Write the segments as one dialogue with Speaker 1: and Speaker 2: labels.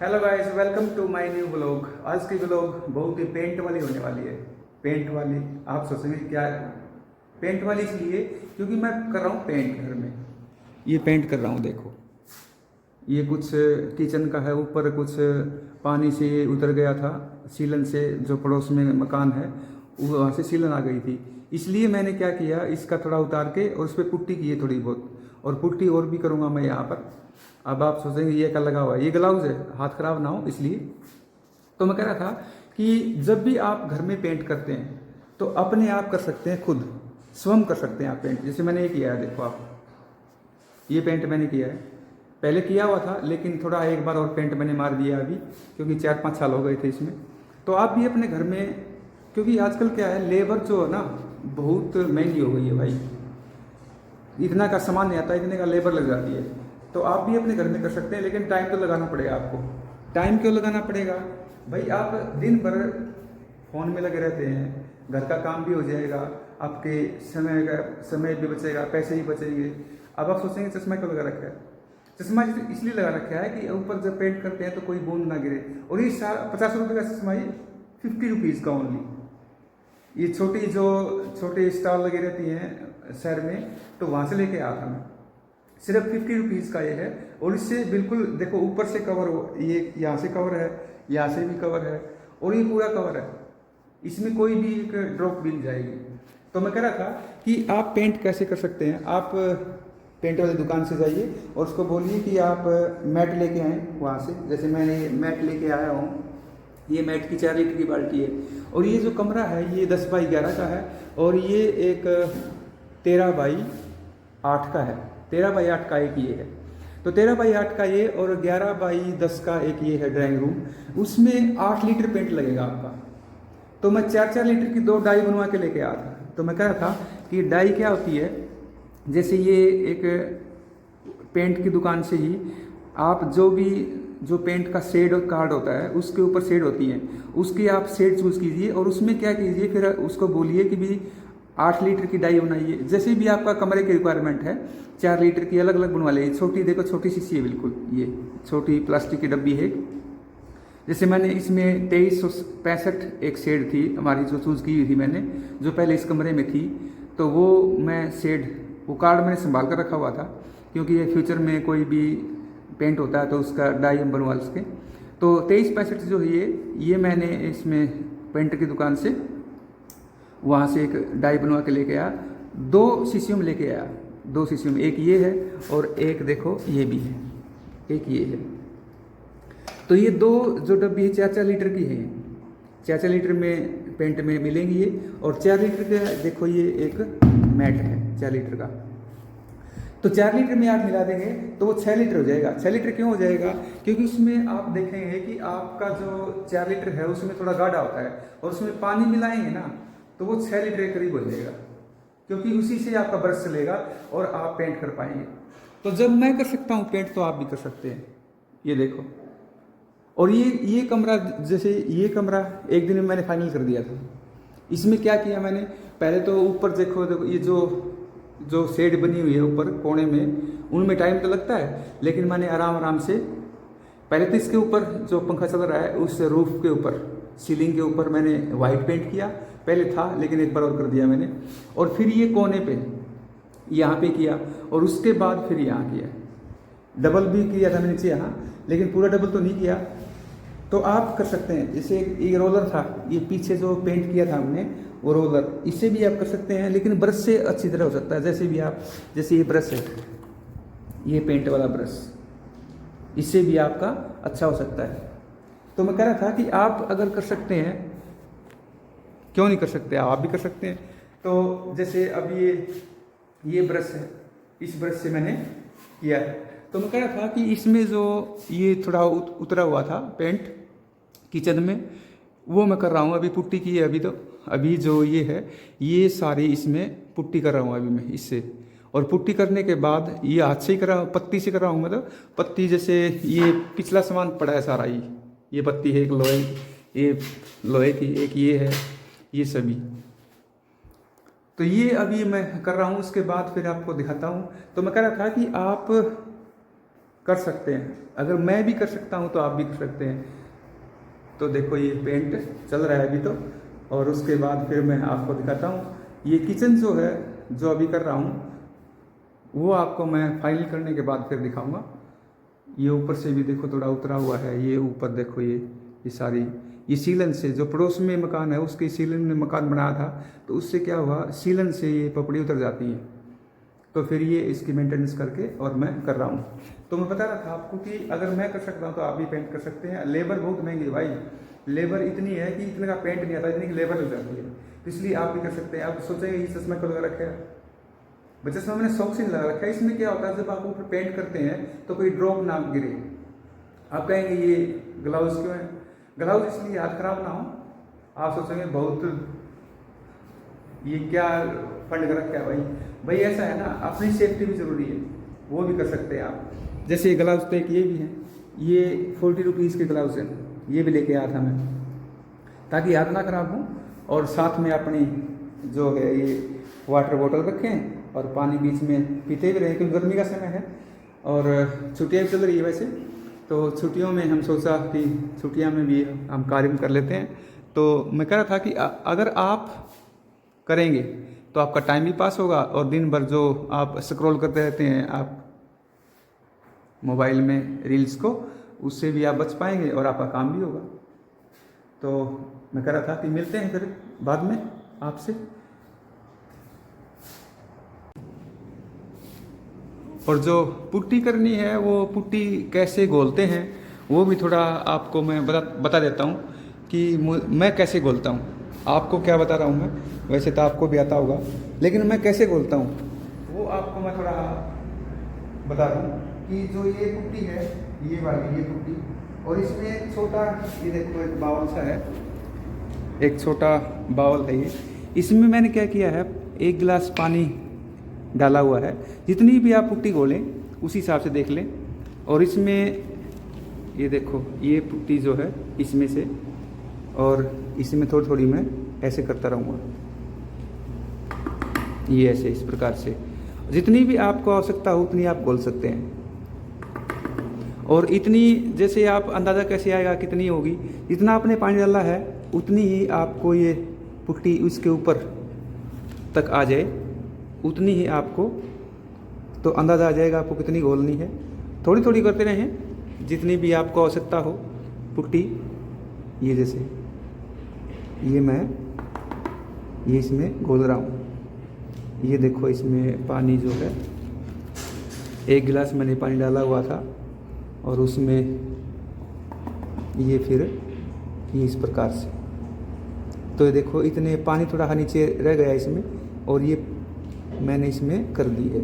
Speaker 1: Hello guys, welcome to my new blog. आज की blog बहुत ही पेंट वाली होने वाली है। पेंट वाली आप सोचेंगे क्या है? पेंट वाली इसलिए क्योंकि मैं कर रहा हूँ पेंट घर में। ये पेंट कर रहा हूँ, देखो। ये कुछ किचन का है, ऊपर कुछ पानी से उतर गया था सीलन से, जो पड़ोस में मकान है वो वहाँ से सीलन आ गई थी। इसलिए मैंने क्या किया, इसका थोड़ा उतार के और उस पर पुट्टी की है थोड़ी बहुत, और पुट्टी और भी करूँगा मैं यहाँ पर। अब आप सोचेंगे ये क्या लगा हुआ है, ये ग्लव्स है, हाथ खराब ना हो इसलिए। तो मैं कह रहा था कि जब भी आप घर में पेंट करते हैं तो अपने आप कर सकते हैं, खुद स्वयं कर सकते हैं आप पेंट। जैसे मैंने ये किया है, देखो आप, ये पेंट मैंने किया है। पहले किया हुआ था लेकिन थोड़ा एक बार और पेंट मैंने मार दिया अभी, क्योंकि 4-5 साल हो गए थे इसमें। तो आप भी अपने घर में, क्योंकि आजकल क्या है, लेबर जो है ना बहुत महंगी हो गई है भाई। इतना का सामान नहीं आता, इतने का लेबर लग जाती है। तो आप भी अपने घर में कर सकते हैं, लेकिन टाइम तो लगाना पड़ेगा आपको। टाइम क्यों लगाना पड़ेगा भाई? आप दिन भर फ़ोन में लगे रहते हैं, घर का काम भी हो जाएगा, आपके समय भी बचेगा, पैसे भी बचेंगे। अब आप सोचेंगे चश्मा क्यों लगा रखा है? चश्मा इसलिए लगा रखा है कि ऊपर जब पेंट करते हैं तो कोई बूंद ना गिरे। और ये 50 रुपये का चश्मा, ये 50 रुपीज़ का ओनली। ये छोटे स्टॉल लगी रहती हैं शहर में, तो वहाँ से लेके आया था मैं। सिर्फ 50 रुपीज़ का ये है। और इससे बिल्कुल देखो, ऊपर से कवर हो, ये यहाँ से कवर है, यहाँ से भी कवर है, और ये पूरा कवर है। इसमें कोई भी एक ड्रॉप भी नहीं जाएगी। तो मैं कह रहा था कि आप पेंट कैसे कर सकते हैं। आप पेंट वाली दुकान से जाइए और उसको बोलिए कि आप मैट लेके आएँ वहाँ से। जैसे मैंने मैट लेके आया हूँ, ये मैट की 4 लीटर की बाल्टी है। और ये जो कमरा है ये 10x11 का है, और ये एक 13x8 का है। 13x8 का एक ये है, तो 13x8 का ये, और 11x10 का एक ये है ड्राइंग रूम। उसमें 8 लीटर पेंट लगेगा आपका। तो मैं 4-4 लीटर की 2 डाई बनवा के लेके आया था। तो मैं कह रहा था कि डाई क्या होती है, जैसे ये एक पेंट की दुकान से ही आप जो पेंट का शेड और कार्ड होता है, उसके ऊपर शेड होती है, उसकी आप शेड चूज़ कीजिए और उसमें क्या कीजिए, फिर उसको बोलिए कि भी 8 लीटर की डाई बनाइए। जैसे भी आपका कमरे की रिक्वायरमेंट है, 4 लीटर की अलग अलग बनवा लीजिए। छोटी देखो, छोटी शीशी है बिल्कुल, ये छोटी प्लास्टिक की डब्बी है। जैसे मैंने इसमें 2365 एक शेड थी हमारी, जो चूज़ की हुई थी मैंने, जो पहले इस कमरे में थी। तो वो मैं शेड, वो कार्ड मैंने संभाल कर रखा हुआ था, क्योंकि ये फ्यूचर में कोई भी पेंट होता है तो उसका डाई हम बनवा सके। तो 2365 जो है ये मैंने इसमें पेंट की दुकान से वहाँ से एक डाई बनवा के लेके आया। 2 शीशियों में लेके आया, 2 शीशियों में, एक ये है और एक देखो ये भी है, एक ये है। तो ये 2 जो डब्बी है 4-4 लीटर की है, 4-4 लीटर में पेंट में मिलेंगी ये। और 4 लीटर का देखो ये एक मैट है 4 लीटर का। तो 4 लीटर में आप मिला देंगे तो वो 6 लीटर हो जाएगा। 6 लीटर क्यों हो जाएगा? क्योंकि उसमें आप देखेंगे कि आपका जो 4 लीटर है उसमें थोड़ा गाढ़ा होता है, और उसमें पानी मिलाएंगे ना तो वो 6 लीटर के करीब हो जाएगा, क्योंकि उसी से आपका ब्रश चलेगा और आप पेंट कर पाएंगे। तो जब मैं कर सकता हूँ पेंट, तो आप भी कर सकते हैं। ये देखो। और ये कमरा, जैसे ये कमरा एक दिन में मैंने फाइनल कर दिया था। इसमें क्या किया मैंने, पहले तो ऊपर देखो ये जो शेड बनी हुई है ऊपर कोने में, उनमें टाइम तो लगता है, लेकिन मैंने आराम आराम से, पहले तो इसके ऊपर जो पंखा चल रहा है उस रूफ के ऊपर, सीलिंग के ऊपर मैंने वाइट पेंट किया। पहले था लेकिन एक बार और कर दिया मैंने। और फिर ये कोने पे यहाँ पे किया, और उसके बाद फिर यहाँ किया। डबल भी किया था मैंने नीचे यहाँ, लेकिन पूरा डबल तो नहीं किया। तो आप कर सकते हैं। जैसे एक रोलर था, ये पीछे जो पेंट किया था हमने, वो रोलर, इससे भी आप कर सकते हैं, लेकिन ब्रश से अच्छी तरह हो सकता है। जैसे भी आप, जैसे ये ब्रश है, ये पेंट वाला ब्रश, इससे भी आपका अच्छा हो सकता है। तो मैं कह रहा था कि आप अगर कर सकते हैं, क्यों नहीं कर सकते, आप भी कर सकते हैं। तो जैसे अब ये ब्रश है, इस ब्रश से मैंने किया है। तो मैं कह रहा था कि इसमें जो ये थोड़ा उतरा हुआ था पेंट किचन में, वो मैं कर रहा हूँ। अभी पुट्टी की है, अभी जो ये है, ये सारी इसमें पुट्टी कर रहा हूँ अभी मैं इससे। और पुट्टी करने के बाद ये हाथ से ही कर रहा हूँ, पत्ती से कर रहा हूँ। मतलब पत्ती, जैसे ये पिछला सामान पड़ा है सारा, ये पत्ती है, एक लोहे की, एक ये है, ये सभी। तो ये अभी मैं कर रहा हूँ, उसके बाद फिर आपको दिखाता हूँ। तो मैं कह रहा था कि आप कर सकते हैं। अगर मैं भी कर सकता हूँ तो आप भी कर सकते हैं। तो देखो ये पेंट चल रहा है अभी तो, और उसके बाद फिर मैं आपको दिखाता हूँ। ये किचन जो है, जो अभी कर रहा हूँ, वो आपको मैं फाइनल करने के बाद फिर दिखाऊंगा। ये ऊपर से भी देखो थोड़ा उतरा हुआ है, ये ऊपर देखो ये सारी, ये सीलन से, जो पड़ोस में मकान है उसके सीलन में मकान बनाया था, तो उससे क्या हुआ, सीलन से ये पपड़ी उतर जाती है। तो फिर ये इसकी मेंटेनेंस करके और मैं कर रहा हूँ। तो मैं बता रहा था आपको कि अगर मैं कर सकता हूँ तो आप भी पेंट कर सकते हैं। लेबर बहुत महंगी है भाई, लेबर इतनी है कि इतने का पेंट नहीं आता, इतनी की लेबर लग जाती है। तो इसलिए आप भी कर सकते हैं। आप सोचेंगे ये चश्मा क्यों लगा रखा है, चश्मा मैंने शौक से लगा रखा है। इसमें क्या होता है, जब आप ऊपर पेंट करते हैं तो कोई ड्रॉप ना गिरे। आप कहेंगे ये ग्लव्स क्यों है, ग्लव्स इसलिए हाथ खराब ना हो। आप सोचेंगे बहुत ये क्या फंड कर रखा है भाई ऐसा है ना, अपनी सेफ्टी भी जरूरी है, वो भी कर सकते हैं आप। जैसे ये ग्लव्स तो एक ये भी हैं, ये 40 रुपीज़ के ग्लव्स हैं, ये भी लेके आया था मैं, ताकि हाथ ना खराब हो। और साथ में अपनी जो है ये वाटर बोतल रखें और पानी बीच में पीते भी रहें, क्योंकि गर्मी का समय है और छुट्टियाँ चल रही है वैसे। तो छुट्टियों में हम सोचा कि छुट्टियाँ में भी हम कार्य कर लेते हैं। तो मैं कह रहा था कि अगर आप करेंगे तो आपका टाइम भी पास होगा, और दिन भर जो आप स्क्रॉल करते रहते हैं आप मोबाइल में रील्स को, उससे भी आप बच पाएंगे और आपका काम भी होगा। तो मैं कह रहा था कि मिलते हैं फिर बाद में आपसे। और जो पुट्टी करनी है, वो पुट्टी कैसे घोलते हैं वो भी थोड़ा आपको मैं बता देता हूँ कि मैं कैसे घोलता हूँ। आपको क्या बता रहा हूँ मैं, वैसे तो आपको भी आता होगा, लेकिन मैं कैसे घोलता हूँ वो आपको मैं थोड़ा बता दूँ। कि जो ये पुट्टी है, ये वाली ये पुट्टी, और इसमें छोटा, ये देखो एक बाउल सा है, एक छोटा बाउल है ये। इसमें मैंने क्या किया है, 1 गिलास पानी डाला हुआ है। जितनी भी आप पुट्टी घोलें उसी हिसाब से देख लें। और इसमें ये देखो ये पुट्टी जो है इसमें से, और इसमें थोड़ी थोड़ी मैं ऐसे करता रहूँगा, ये ऐसे इस प्रकार से। जितनी भी आपको आवश्यकता हो उतनी आप घोल सकते हैं। और इतनी जैसे आप अंदाज़ा कैसे आएगा कितनी होगी, जितना आपने पानी डाला है उतनी ही आपको ये पुट्टी उसके ऊपर तक आ जाए, उतनी ही आपको तो अंदाज़ा आ जाएगा आपको कितनी घोलनी है। थोड़ी थोड़ी करते रहें जितनी भी आपको आवश्यकता हो पुट्टी। ये जैसे ये मैं ये इसमें घोल रहा हूँ, ये देखो इसमें पानी जो है 1 गिलास मैंने पानी डाला हुआ था, और उसमें ये फिर ये इस प्रकार से। तो ये देखो इतने पानी थोड़ा नीचे रह गया इसमें, और ये मैंने इसमें कर दी है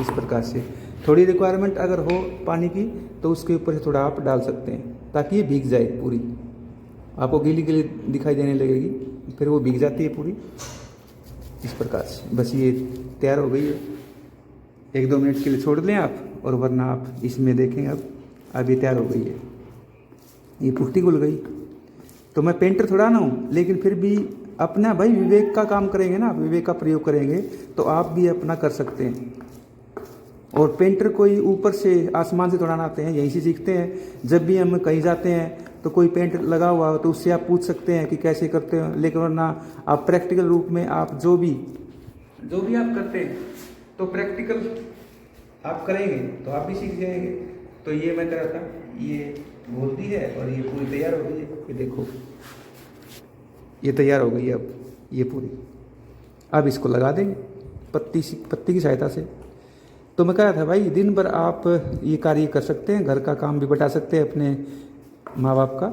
Speaker 1: इस प्रकार से। थोड़ी रिक्वायरमेंट अगर हो पानी की तो उसके ऊपर से थोड़ा आप डाल सकते हैं, ताकि ये भीग जाए पूरी। आपको गीली गीली दिखाई देने लगेगी, फिर वो भीग जाती है पूरी इस प्रकार से। बस ये तैयार हो गई है। 1-2 मिनट के लिए छोड़ दें आप, और वरना आप इसमें देखें अब ये तैयार हो गई है। ये पुट्टी घुल गई। तो मैं पेंटर थोड़ा ना हूँ, लेकिन फिर भी अपना भाई विवेक का काम करेंगे ना, विवेक का प्रयोग करेंगे तो आप भी अपना कर सकते हैं। और पेंटर कोई ऊपर से आसमान से थोड़ा ना आते हैं, यहीं से सीखते हैं। जब भी हम कहीं जाते हैं तो कोई पेंट लगा हुआ हो तो उससे आप पूछ सकते हैं कि कैसे करते हो, लेकिन वरना आप प्रैक्टिकल रूप में आप जो भी आप करते हैं तो प्रैक्टिकल आप करेंगे तो आप भी सीख जाएंगे। तो ये मैं कह रहा था, ये घोलती है और ये पूरी तैयार हो गई है। ये देखो ये तैयार हो गई है अब ये पूरी। अब इसको लगा देंगे पत्ती की सहायता से। तो मैं कह रहा था भाई दिन भर आप ये कार्य कर सकते हैं, घर का काम भी बता सकते हैं अपने माँ बाप का,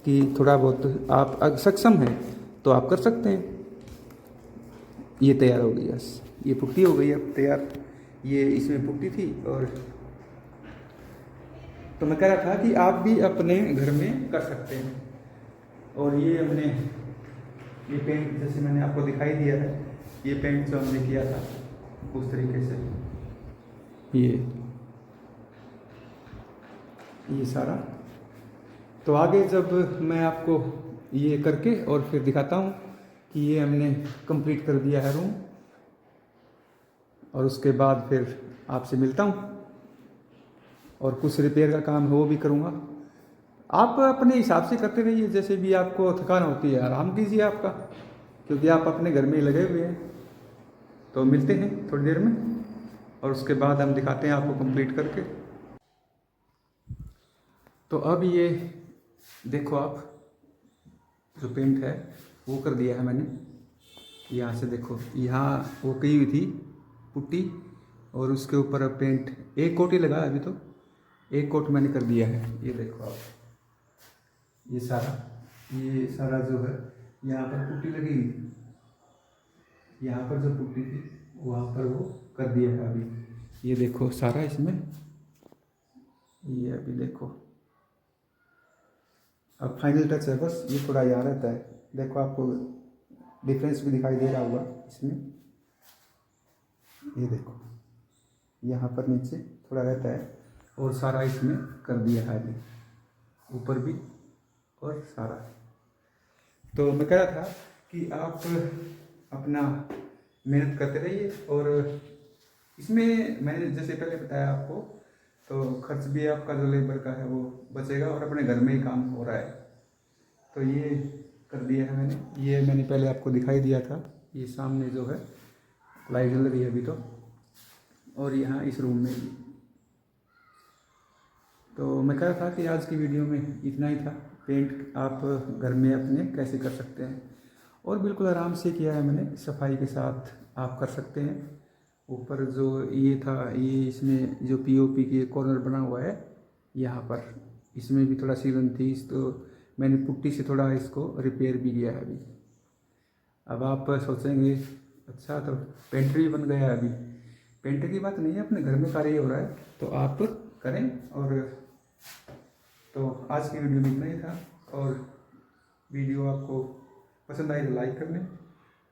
Speaker 1: कि थोड़ा बहुत आप अगर सक्षम हैं तो आप कर सकते हैं। ये तैयार हो गई, बस ये पुट्टी हो गई अब तैयार। ये इसमें पुट्टी थी। और तो मैं कह रहा था कि आप भी अपने घर में कर सकते हैं। और ये हमने ये पेंट जैसे मैंने आपको दिखाई दिया है, ये पेंट जो हमने किया था उस तरीके से ये सारा। तो आगे जब मैं आपको ये करके और फिर दिखाता हूँ कि ये हमने कंप्लीट कर दिया है रूम। और उसके बाद फिर आपसे मिलता हूँ और कुछ रिपेयर का काम है वो भी करूँगा। आप अपने हिसाब से करते रहिए, जैसे भी आपको थकान होती है आराम कीजिए आपका, क्योंकि आप अपने घर में ही लगे हुए हैं। तो मिलते हैं थोड़ी देर में और उसके बाद हम दिखाते हैं आपको कंप्लीट करके। तो अब ये देखो, आप जो पेंट है वो कर दिया है मैंने। यहाँ से देखो, यहाँ वो की हुई थी पुट्टी और उसके ऊपर अब पेंट एक कोट ही लगा है अभी, तो एक कोट मैंने कर दिया है। ये देखो आप, ये सारा जो है यहाँ पर पुट्टी लगी हुई थी, यहाँ पर जो पुट्टी थी वहाँ पर वो कर दिया है अभी। ये देखो सारा इसमें, ये अभी देखो अब फाइनल टच है बस। ये थोड़ा यहाँ रहता है, देखो आपको डिफरेंस भी दिखाई दे रहा होगा इसमें। ये देखो यहाँ पर नीचे थोड़ा रहता है और सारा इसमें कर दिया है अभी, ऊपर भी और सारा। तो मैं कह रहा था कि आप अपना मेहनत करते रहिए और इसमें मैंने जैसे पहले बताया आपको, तो खर्च भी आपका जो लेबर का है वो बचेगा और अपने घर में ही काम हो रहा है। तो ये कर दिया है मैंने, ये मैंने पहले आपको दिखाई दिया था। ये सामने जो है लाइट जल रही है अभी तो, और यहाँ इस रूम में भी। तो मैं कह रहा था कि आज की वीडियो में इतना ही था। पेंट आप घर में अपने कैसे कर सकते हैं, और बिल्कुल आराम से किया है मैंने, सफाई के साथ आप कर सकते हैं। ऊपर जो ये था, ये इसमें जो पीओपी के कॉर्नर बना हुआ है यहाँ पर, इसमें भी थोड़ा सीलन थी, तो मैंने पुट्टी से थोड़ा इसको रिपेयर भी किया है अभी। अब आप सोचेंगे अच्छा तो पेंटर भी बन गया है अभी। पेंटर की बात नहीं है, अपने घर में कार्य हो रहा है तो आप करें। और तो आज की वीडियो में इतना ही था, और वीडियो आपको पसंद आई तो लाइक कर लें,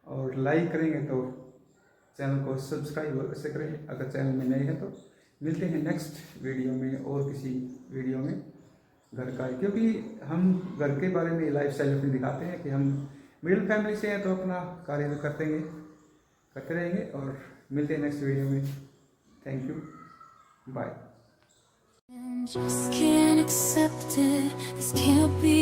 Speaker 1: और लाइक करेंगे तो चैनल को सब्सक्राइब अवश्य करें अगर चैनल में नए हैं। तो मिलते हैं नेक्स्ट वीडियो में और किसी वीडियो में घर का, क्योंकि हम घर के बारे में लाइफ स्टाइल अपनी दिखाते हैं कि हम मिडिल फैमिली से हैं, तो अपना कार्य करते रहेंगे। और मिलते हैं नेक्स्ट वीडियो में। Thank you, bye.
Speaker 2: Just can't accept it. This can't be